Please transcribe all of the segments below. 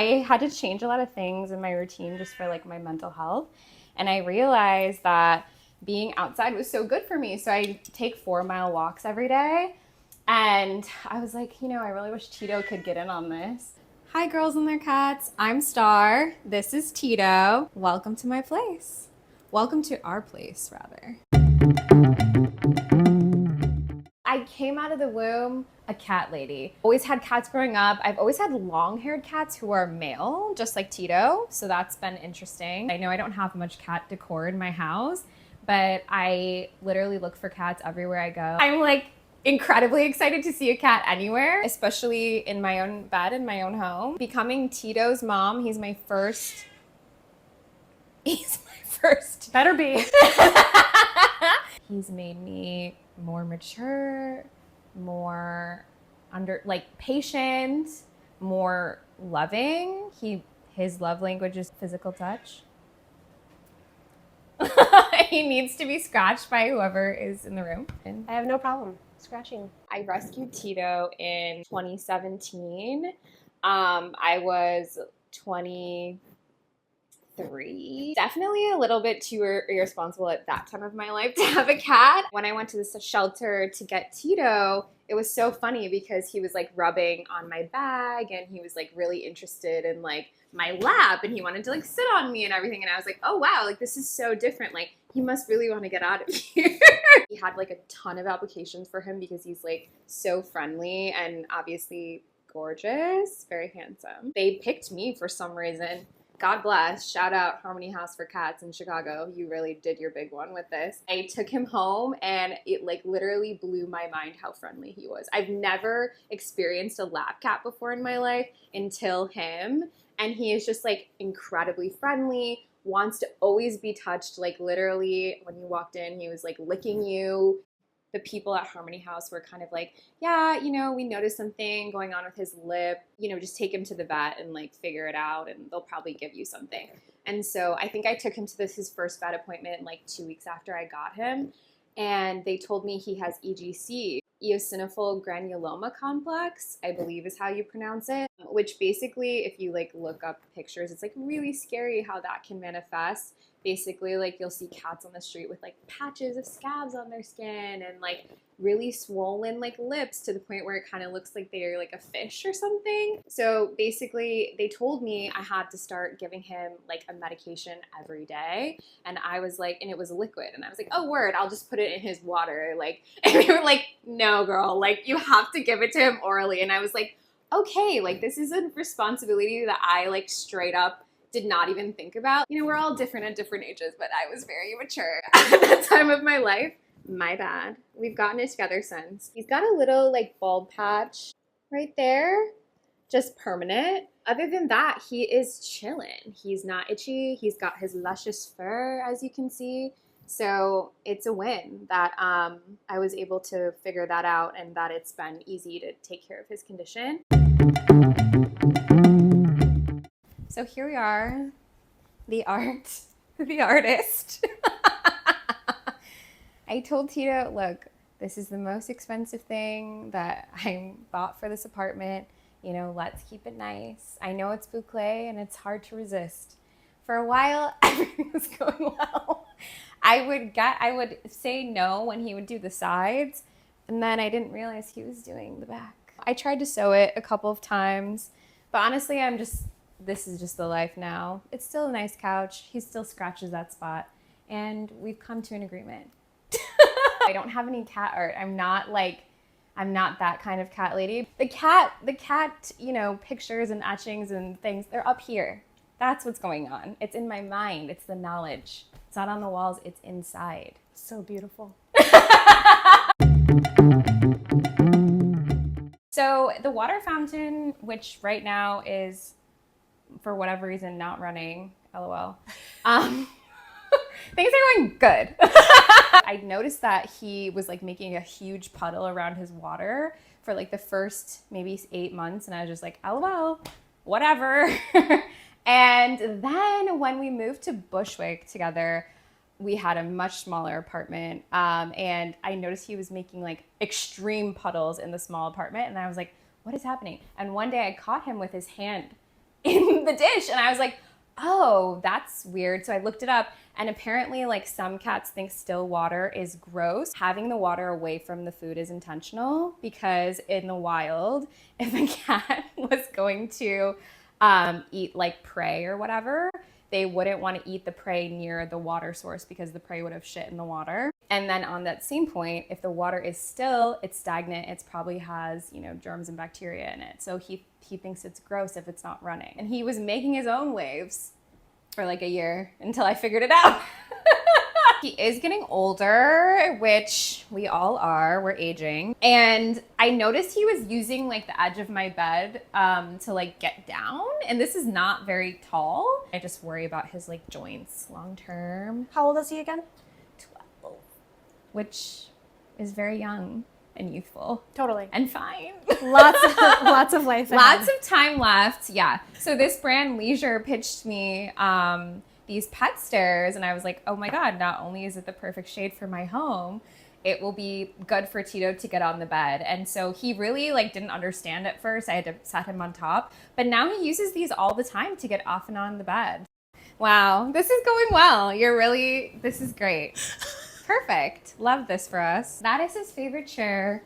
I had to change a lot of things in my routine just for like my mental health. And I realized that being outside was so good for me. So I take 4-mile walks every day. And I was like, I really wish Tito could get in on this. Hi, girls and their cats. I'm Star. This is Tito. Welcome to my place. Welcome to our place, rather. I came out of the womb a cat lady. Always had cats growing up. I've always had long-haired cats who are male, just like Tito. So that's been interesting. I know I don't have much cat decor in my house, but I literally look for cats everywhere I go. I'm like incredibly excited to see a cat anywhere, especially in my own bed, in my own home. Becoming Tito's mom, he's my first. Better be. He's made me more mature, more patient, more loving. His love language is physical touch. He needs to be scratched by whoever is in the room. I have no problem scratching. I rescued Tito in 2017. I was 23. Definitely a little bit too irresponsible at that time of my life to have a cat. When I went to this shelter to get Tito, it was so funny because he was like rubbing on my bag and he was like really interested in like my lap and he wanted to like sit on me and everything. And I was like, oh wow, like this is so different. Like he must really want to get out of here. We had like a ton of applications for him because he's like so friendly and obviously gorgeous, very handsome. They picked me for some reason. God bless. Shout out Harmony House for Cats in Chicago. You really did your big one with this. I took him home and it like literally blew my mind how friendly he was. I've never experienced a lap cat before in my life until him. And he is just like incredibly friendly, wants to always be touched. Like literally when you walked in, he was like licking you. The people at Harmony House were kind of like, yeah, we noticed something going on with his lip, just take him to the vet and like figure it out and they'll probably give you something. And so I think I took him to his first vet appointment like 2 weeks after I got him. And they told me he has EGC, eosinophil granuloma complex, I believe is how you pronounce it, which basically if you like look up pictures, it's like really scary how that can manifest. Basically, like you'll see cats on the street with like patches of scabs on their skin and like really swollen like lips to the point where it kind of looks like they're like a fish or something. So basically they told me I had to start giving him like a medication every day. And I was like, and it was liquid. And I was like, oh word, I'll just put it in his water. Like, and they were like, no girl, like you have to give it to him orally. And I was like, okay, like this is a responsibility that I like straight up did not even think about. We're all different at different ages, but I was very mature at that time of my life. My bad. We've gotten it together since. He's got a little like bald patch right there, just permanent. Other than that, he is chilling. He's not itchy. He's got his luscious fur, as you can see. So it's a win that I was able to figure that out and that it's been easy to take care of his condition. So here we are, the artist. I told Tito, look, this is the most expensive thing that I bought for this apartment. Let's keep it nice. I know it's boucle and it's hard to resist. For a while, everything was going well. I would say no when he would do the sides, and then I didn't realize he was doing the back. I tried to sew it a couple of times, but honestly, this is just the life now. It's still a nice couch. He still scratches that spot. And we've come to an agreement. I don't have any cat art. I'm not that kind of cat lady. The cat, pictures and etchings and things, they're up here. That's what's going on. It's in my mind. It's the knowledge. It's not on the walls. It's inside. So beautiful. So the water fountain, which right now is, for whatever reason, not running, LOL. Things are going good. I noticed that he was like making a huge puddle around his water for like the first maybe 8 months. And I was just like, LOL, whatever. And then when we moved to Bushwick together, we had a much smaller apartment. And I noticed he was making like extreme puddles in the small apartment. And I was like, what is happening? And one day I caught him with his hand in the dish. And I was like, oh, that's weird. So I looked it up, and apparently like some cats think still water is gross. Having the water away from the food is intentional, because in the wild, if a cat was going to eat like prey or whatever, they wouldn't want to eat the prey near the water source because the prey would have shit in the water. And then on that same point, if the water is still, it's stagnant, it probably has, you know, germs and bacteria in it. So he thinks it's gross if it's not running. And he was making his own waves for like a year until I figured it out. He is getting older, which we all are, we're aging. And I noticed he was using like the edge of my bed to like get down. And this is not very tall. I just worry about his like joints long term. How old is he again? 12, which is very young and youthful. Totally. And fine. Lots of life ahead. Lots of time left, yeah. So this brand Leisure pitched me these pet stairs, and I was like, oh my God, not only is it the perfect shade for my home, it will be good for Tito to get on the bed. And so he really like didn't understand at first. I had to set him on top, but now he uses these all the time to get off and on the bed. Wow, this is going well. This is great. Perfect. Love this for us. That is his favorite chair.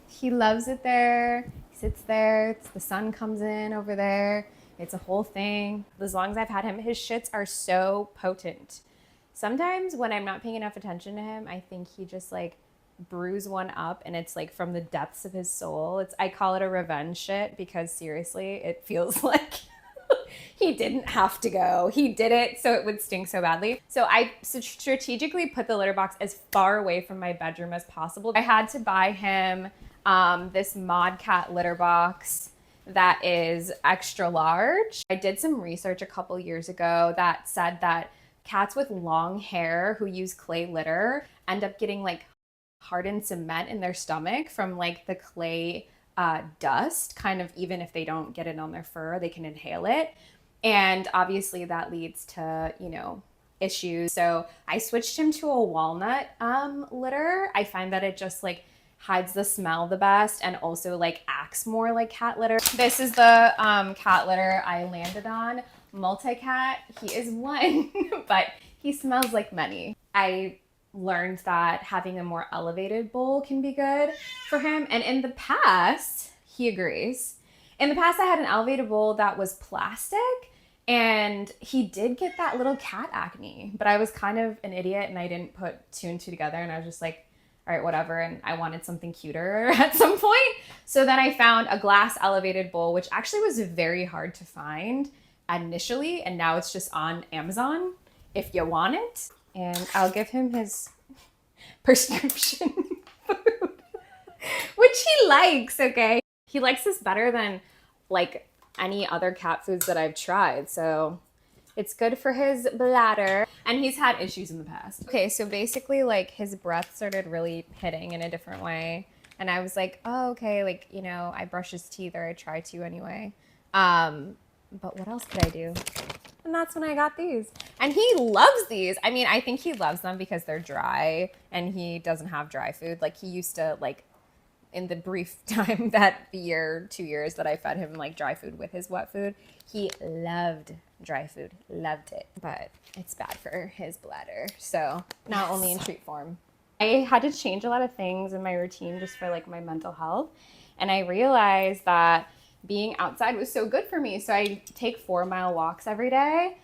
He loves it there. He sits there. The sun comes in over there. It's a whole thing. As long as I've had him, his shits are so potent. Sometimes when I'm not paying enough attention to him, I think he just like brews one up, and it's like from the depths of his soul. I call it a revenge shit, because seriously, it feels like he didn't have to go. He did it so it would stink so badly. So I strategically put the litter box as far away from my bedroom as possible. I had to buy him this Mod Cat litter box that is extra large. I did some research a couple years ago that said that cats with long hair who use clay litter end up getting like hardened cement in their stomach from like the clay dust, kind of, even if they don't get it on their fur, they can inhale it. And obviously that leads to, you know, issues. So I switched him to a walnut litter. I find that it just like hides the smell the best, and also like acts more like cat litter. This is the cat litter I landed on. Multi-cat, he is one, but he smells like many. I learned that having a more elevated bowl can be good for him. And in the past, he agrees. In the past, I had an elevated bowl that was plastic, and he did get that little cat acne, but I was kind of an idiot and I didn't put two and two together, and I was just like, all right, whatever. And I wanted something cuter at some point. So then I found a glass elevated bowl, which actually was very hard to find initially. And now it's just on Amazon if you want it. And I'll give him his prescription food, which he likes, okay? He likes this better than like any other cat foods that I've tried. So it's good for his bladder, and he's had issues in the past. Okay, so basically like his breath started really hitting in a different way. And I was like, oh, okay, like, you know, I brush his teeth, or I try to anyway. But what else could I do? And that's when I got these. And he loves these. I mean, I think he loves them because they're dry and he doesn't have dry food. Like he used to like, in the brief time that year, 2 years that I fed him like dry food with his wet food, he loved dry food, loved it, but it's bad for his bladder. So not only in treat form. I had to change a lot of things in my routine just for like my mental health. And I realized that being outside was so good for me. So I take 4-mile walks every day.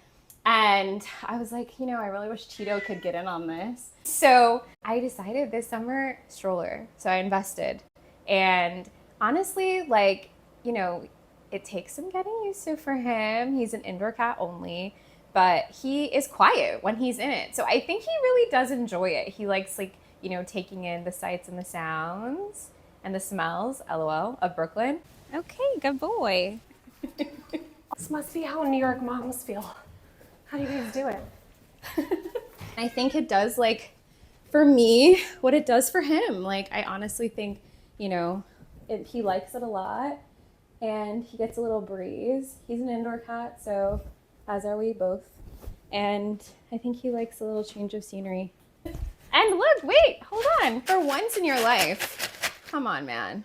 And I was like, you know, I really wish Tito could get in on this. So I decided this summer, stroller. So I invested. And honestly, like, you know, it takes some getting used to for him. He's an indoor cat only, but he is quiet when he's in it. So I think he really does enjoy it. He likes like, you know, taking in the sights and the sounds and the smells, LOL, of Brooklyn. Okay, good boy. This must be how New York moms feel. How do you guys do it? I think it does, like, for me, what it does for him. Like, I honestly think, you know, he likes it a lot, and he gets a little breeze. He's an indoor cat, so as are we both. And I think he likes a little change of scenery. And look, wait, hold on. For once in your life, come on, man.